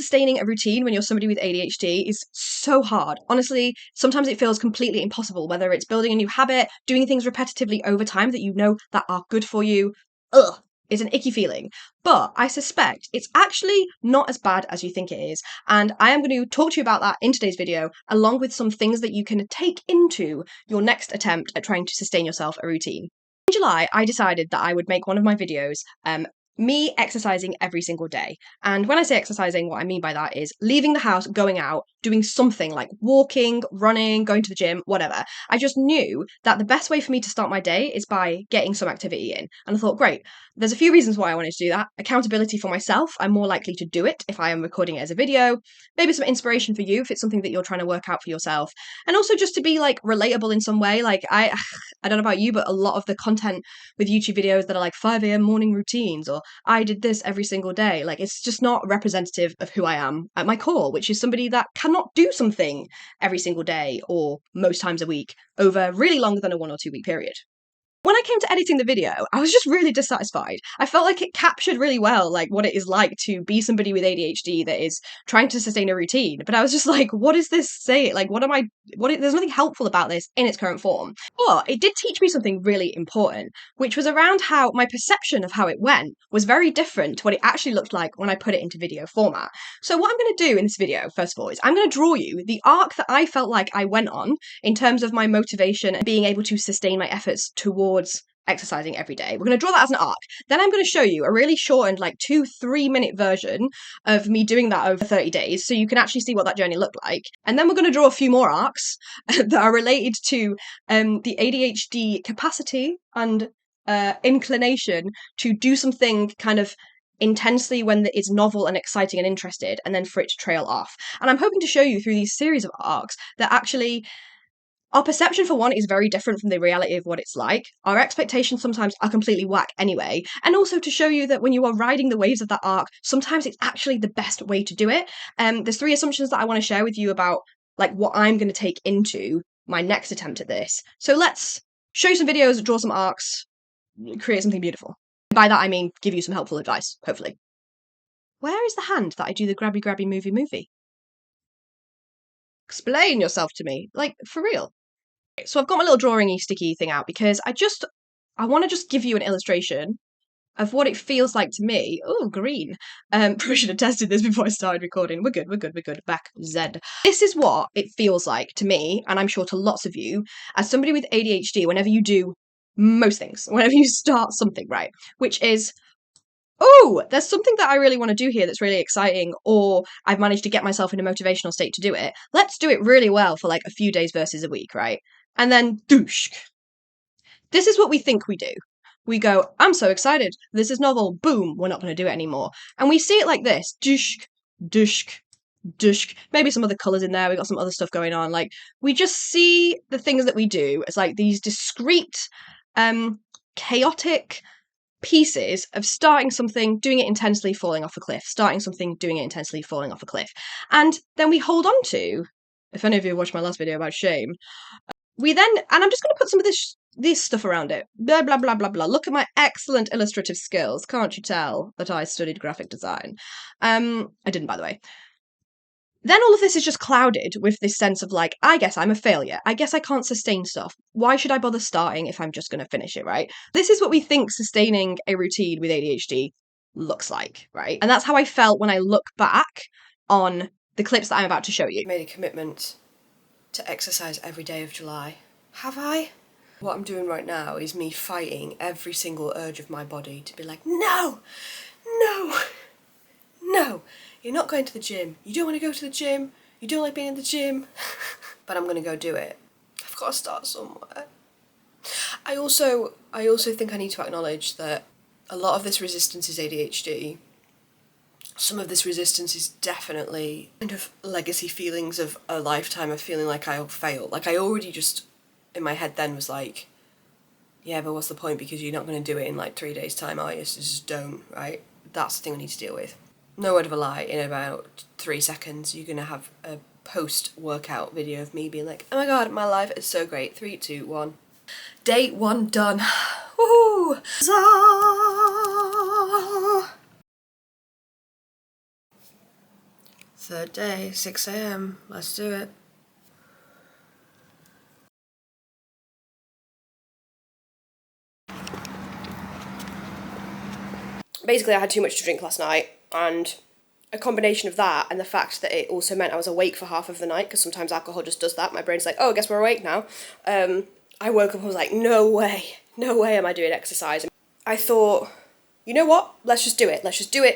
sustaining a routine when you're somebody with ADHD is so hard. Honestly, sometimes it feels completely impossible, whether it's building a new habit, doing things repetitively over time that you know that are good for you. Ugh, it's an icky feeling. But I suspect it's actually not as bad as you think it is. And I am going to talk to you about that in today's video, along with some things that you can take into your next attempt at trying to sustain yourself a routine. In July, I decided that I would make one of my videos me exercising every single day. And when I say exercising, what I mean by that is leaving the house, going out, doing something like walking, running, going to the gym, whatever. I just knew that the best way for me to start my day is by getting some activity in. And I thought, great, there's a few reasons why I wanted to do that. Accountability for myself. I'm more likely to do it if I am recording it as a video. Maybe some inspiration for you if it's something that you're trying to work out for yourself. And also just to be like relatable in some way. Like I don't know about you, but a lot of the content with YouTube videos that are like 5 a.m. morning routines or I did this every single day. Like, it's just not representative of who I am at my core, which is somebody that cannot do something every single day or most times a week over really longer than a 1 or 2 week period. When I came to editing the video, I was just really dissatisfied. I felt like it captured really well, like, what it is like to be somebody with ADHD that is trying to sustain a routine. But I was just like, what is this saying? Like, there's nothing helpful about this in its current form. But it did teach me something really important, which was around how my perception of how it went was very different to what it actually looked like when I put it into video format. So what I'm going to do in this video, first of all, is I'm going to draw you the arc that I felt like I went on in terms of my motivation and being able to sustain my efforts towards exercising every day. We're going to draw that as an arc. Then I'm going to show you a really shortened, like 2-3 minute version of me doing that over 30 days so you can actually see what that journey looked like. And then we're going to draw a few more arcs that are related to the ADHD capacity and inclination to do something kind of intensely when it's novel and exciting and interested, and then for it to trail off. And I'm hoping to show you through these series of arcs that actually our perception, for one, is very different from the reality of what it's like. Our expectations sometimes are completely whack anyway. And also to show you that when you are riding the waves of that arc, sometimes it's actually the best way to do it. There's 3 assumptions that I want to share with you about like what I'm going to take into my next attempt at this. So let's show you some videos, draw some arcs, create something beautiful. By that I mean give you some helpful advice, hopefully. Where is the hand that I do the grabby movie? Explain yourself to me, like for real. So I've got my little drawing-y sticky thing out because I want to just give you an illustration of what it feels like to me. Oh, green. Probably should have tested this before I started recording. We're good. Back Z. This is what it feels like to me, and I'm sure to lots of you, as somebody with ADHD, whenever you do most things, whenever you start something, right? Which is, oh, there's something that I really want to do here that's really exciting, or I've managed to get myself in a motivational state to do it. Let's do it really well for like a few days versus a week, right? And then douche. This is what we think we do. We go, I'm so excited. This is novel. Boom. We're not going to do it anymore. And we see it like this. Dushk, dushk, dushk. Maybe some other colours in there. We got some other stuff going on. Like, we just see the things that we do as like these discrete, chaotic pieces of starting something, doing it intensely, falling off a cliff. Starting something, doing it intensely, falling off a cliff. And then we hold on to, if any of you watched my last video about shame, we then, and I'm just going to put some of this stuff around it. Blah, blah, blah, blah, blah. Look at my excellent illustrative skills. Can't you tell that I studied graphic design? I didn't, by the way. Then all of this is just clouded with this sense of like, I guess I'm a failure. I guess I can't sustain stuff. Why should I bother starting if I'm just going to finish it, right? This is what we think sustaining a routine with ADHD looks like, right? And that's how I felt when I look back on the clips that I'm about to show you. Made a commitment to exercise every day of July. Have I? What I'm doing right now is me fighting every single urge of my body to be like, no, no, no, you're not going to the gym. You don't want to go to the gym. You don't like being in the gym. But I'm going to go do it. I've got to start somewhere. I also think I need to acknowledge that a lot of this resistance is ADHD. Some of this resistance is definitely kind of legacy feelings of a lifetime of feeling like I'll fail. Like I already just, in my head then was like, yeah, but what's the point because you're not going to do it in like 3 days time, are you? So just don't, right? That's the thing I need to deal with. No word of a lie, in about 3 seconds you're going to have a post-workout video of me being like, oh my god, my life is so great. 3, 2, 1. Day 1 done. Woohoo! Third day, 6 a.m. Let's do it. Basically, I had too much to drink last night, and a combination of that and the fact that it also meant I was awake for half of the night, because sometimes alcohol just does that. My brain's like, oh, I guess we're awake now. I woke up and was like, no way am I doing exercise. I thought, you know what, let's just do it,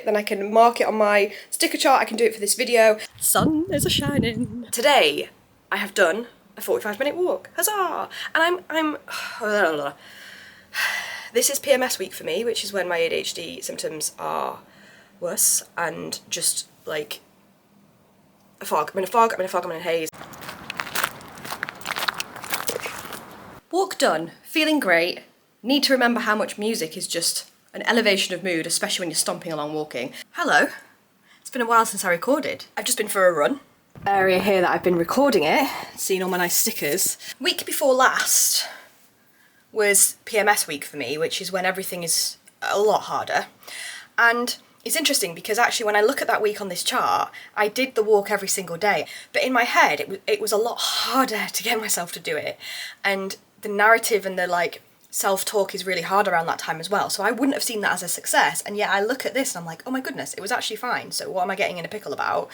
then I can mark it on my sticker chart, I can do it for this video. Sun is a-shining. Today, I have done a 45-minute walk, huzzah! And I'm this is PMS week for me, which is when my ADHD symptoms are worse and just like a fog. I'm in a haze. Walk done, feeling great. Need to remember how much music is just an elevation of mood, especially when you're stomping along walking. Hello. It's been a while since I recorded. I've just been for a run. Area here that I've been recording it, seeing all my nice stickers. Week before last was PMS week for me, which is when everything is a lot harder. And it's interesting because actually when I look at that week on this chart, I did the walk every single day. But in my head, it was a lot harder to get myself to do it. And the narrative and the like self-talk is really hard around that time as well. So I wouldn't have seen that as a success. And yet I look at this and I'm like, oh my goodness, it was actually fine. So what am I getting in a pickle about?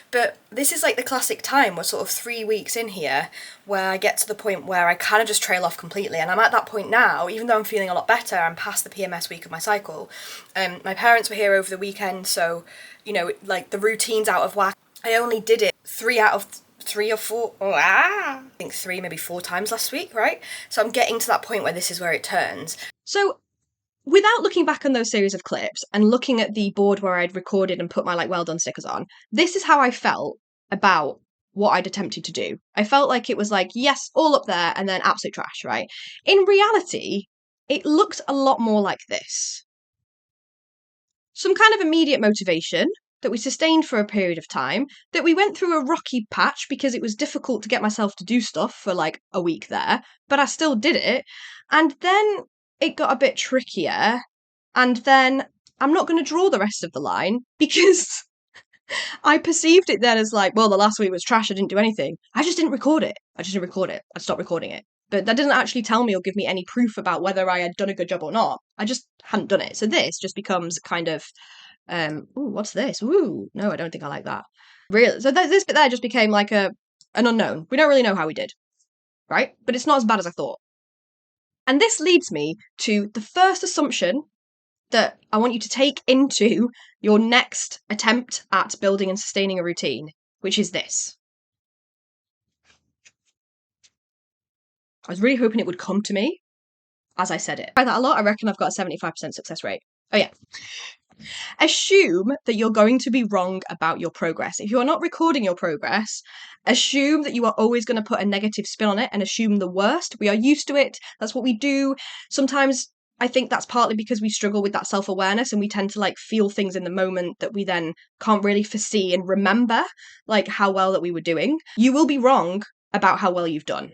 But this is like the classic time. We're sort of 3 weeks in here where I get to the point where I kind of just trail off completely. And I'm at that point now, even though I'm feeling a lot better, I'm past the PMS week of my cycle. My parents were here over the weekend, so, you know, like the routine's out of whack. I only did it 3 out of 3 or 4, I think 3, maybe 4 times last week, right? So I'm getting to that point where this is where it turns. So, without looking back on those series of clips and looking at the board where I'd recorded and put my like well done stickers on, this is how I felt about what I'd attempted to do. I felt like it was like, yes, all up there and then absolute trash, right? In reality, it looked a lot more like this. Some kind of immediate motivation that we sustained for a period of time, that we went through a rocky patch because it was difficult to get myself to do stuff for like a week there, but I still did it. And then it got a bit trickier. And then I'm not going to draw the rest of the line because I perceived it then as like, well, the last week was trash. I didn't do anything. I just didn't record it. I stopped recording it. But that doesn't actually tell me or give me any proof about whether I had done a good job or not. I just hadn't done it. So this just becomes kind of, ooh, what's this? Ooh, no, I don't think I like that. Really? So this bit there just became like an unknown. We don't really know how we did, right? But it's not as bad as I thought. And this leads me to the first assumption that I want you to take into your next attempt at building and sustaining a routine, which is this. I was really hoping it would come to me as I said it. By that a lot, I reckon I've got a 75% success rate. Oh yeah. Assume that you're going to be wrong about your progress. If you are not recording your progress, assume that you are always going to put a negative spin on it and assume the worst. We are used to it. That's what we do. Sometimes I think that's partly because we struggle with that self-awareness and we tend to like feel things in the moment that we then can't really foresee and remember like how well that we were doing. You will be wrong about how well you've done.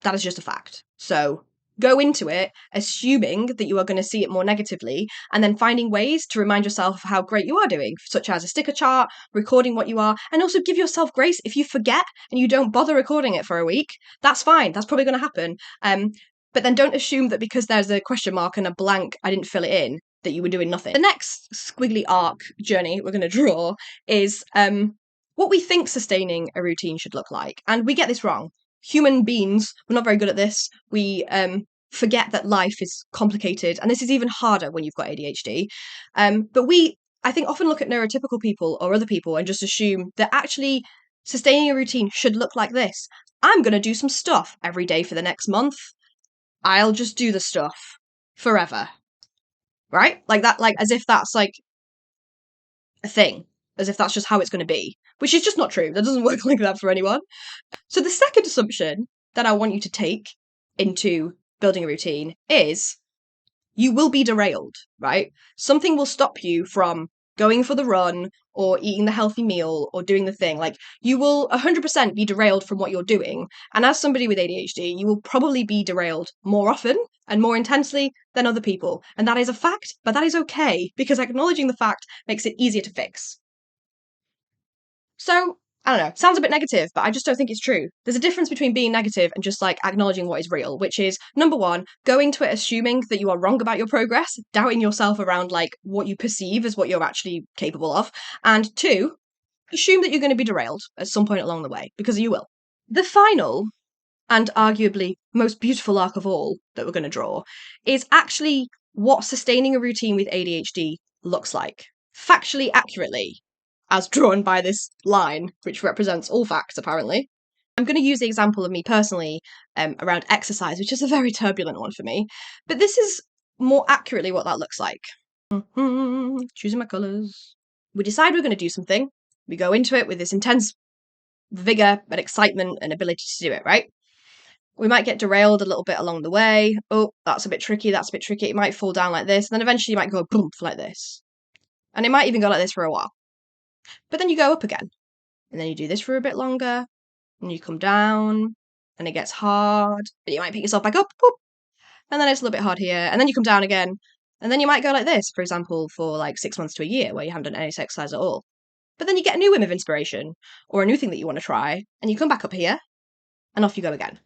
That is just a fact. So go into it assuming that you are going to see it more negatively and then finding ways to remind yourself of how great you are doing, such as a sticker chart, recording what you are, and also give yourself grace if you forget and you don't bother recording it for a week. That's fine. That's probably going to happen. But then don't assume that because there's a question mark and a blank, I didn't fill it in, that you were doing nothing. The next squiggly arc journey we're going to draw is what we think sustaining a routine should look like. And we get this wrong. Human beings, we're not very good at this. We forget that life is complicated. And this is even harder when you've got ADHD. But we, I think, often look at neurotypical people or other people and just assume that actually sustaining a routine should look like this. I'm going to do some stuff every day for the next month. I'll just do the stuff forever. Right? Like that, like as if that's like a thing, as if that's just how it's going to be, which is just not true. That doesn't work like that for anyone. So the second assumption that I want you to take into building a routine is you will be derailed, right? Something will stop you from going for the run or eating the healthy meal or doing the thing. Like you will 100% be derailed from what you're doing. And as somebody with ADHD, you will probably be derailed more often and more intensely than other people. And that is a fact, but that is okay because acknowledging the fact makes it easier to fix. So, I don't know, sounds a bit negative, but I just don't think it's true. There's a difference between being negative and just like acknowledging what is real, which is number one, going to it assuming that you are wrong about your progress, doubting yourself around like what you perceive as what you're actually capable of, and two, assume that you're going to be derailed at some point along the way, because you will. The final and arguably most beautiful arc of all that we're going to draw is actually what sustaining a routine with ADHD looks like. Factually accurately, as drawn by this line, which represents all facts apparently. I'm going to use the example of me personally around exercise, which is a very turbulent one for me, but this is more accurately what that looks like. Choosing my colours. We decide we're going to do something. We go into it with this intense vigour and excitement and ability to do it, right? We might get derailed a little bit along the way. Oh, that's a bit tricky, that's a bit tricky. It might fall down like this, and then eventually you might go boom like this. And it might even go like this for a while. But then you go up again. And then you do this for a bit longer, and you come down, and it gets hard, but you might pick yourself back up, boop, and then it's a little bit hard here, and then you come down again, and then you might go like this, for example, for like 6 months to a year where you haven't done any exercise at all. But then you get a new whim of inspiration, or a new thing that you want to try, and you come back up here, and off you go again.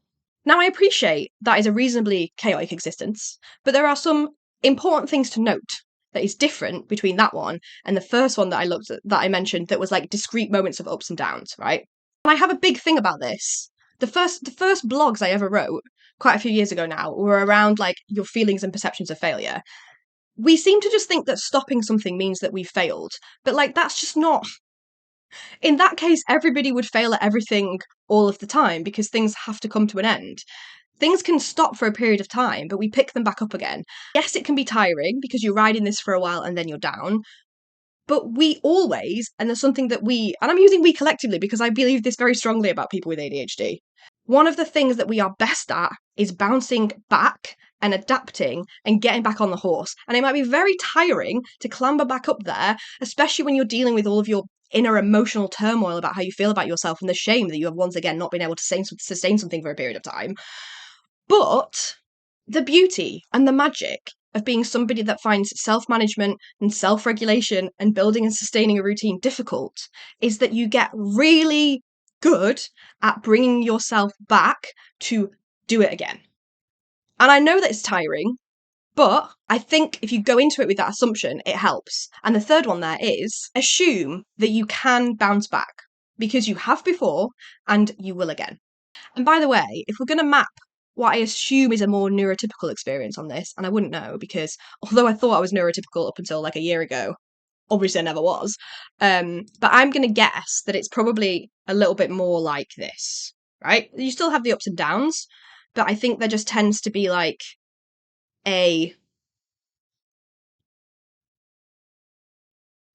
Now, I appreciate that is a reasonably chaotic existence, but there are some important things to note that is different between that one and the first one that I looked at, that I mentioned, that was like discrete moments of ups and downs, right? And I have a big thing about this. The first blogs I ever wrote, quite a few years ago now, were around like your feelings and perceptions of failure. We seem to just think that stopping something means that we've failed, but like that's just not. In that case, everybody would fail at everything all of the time because things have to come to an end. Things can stop for a period of time, but we pick them back up again. Yes, it can be tiring because you're riding this for a while and then you're down. But we always, and there's something that we, and I'm using we collectively because I believe this very strongly about people with ADHD. One of the things that we are best at is bouncing back and adapting and getting back on the horse. And it might be very tiring to clamber back up there, especially when you're dealing with all of your inner emotional turmoil about how you feel about yourself and the shame that you have once again not been able to sustain something for a period of time. But the beauty and the magic of being somebody that finds self-management and self-regulation and building and sustaining a routine difficult is that you get really good at bringing yourself back to do it again. And I know that it's tiring, but I think if you go into it with that assumption, it helps. And the third one there is assume that you can bounce back because you have before and you will again. And by the way, if we're going to map what I assume is a more neurotypical experience on this, and I wouldn't know because although I thought I was neurotypical up until like a year ago, obviously I never was. But I'm going to guess that it's probably a little bit more like this, right? You still have the ups and downs, but I think there just tends to be like a...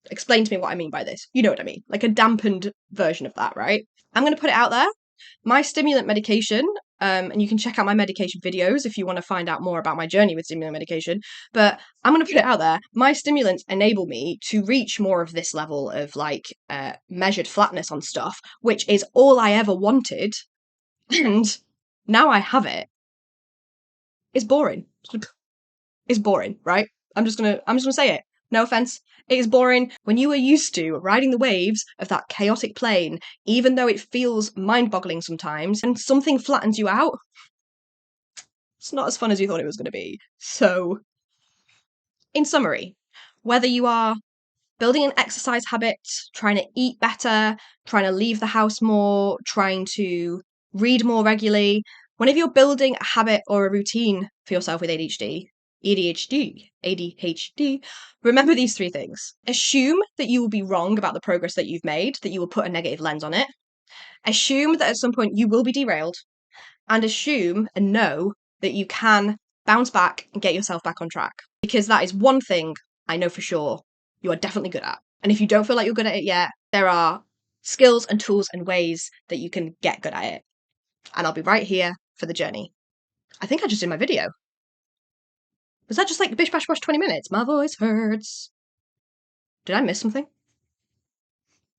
Explain to me what I mean by this. You know what I mean. Like a dampened version of that, right? I'm going to put it out there. My stimulant medication, and you can check out my medication videos if you want to find out more about my journey with stimulant medication, but I'm going to put it out there. My stimulants enable me to reach more of this level of like measured flatness on stuff, which is all I ever wanted. And now I have it. It's boring. It's boring, right? I'm just gonna say it. No offense. It is boring when you are used to riding the waves of that chaotic plane, even though it feels mind-boggling sometimes, and something flattens you out. It's not as fun as you thought it was going to be. So, in summary, whether you are building an exercise habit, trying to eat better, trying to leave the house more, trying to read more regularly, whenever you're building a habit or a routine for yourself with ADHD, remember these 3 things. Assume that you will be wrong about the progress that you've made, that you will put a negative lens on it. Assume that at some point you will be derailed. And assume and know that you can bounce back and get yourself back on track. Because that is one thing I know for sure you are definitely good at. And if you don't feel like you're good at it yet, there are skills and tools and ways that you can get good at it. And I'll be right here for the journey. I think I just did my video. Was that just like bish bash bosh 20 minutes? My voice hurts. Did I miss something?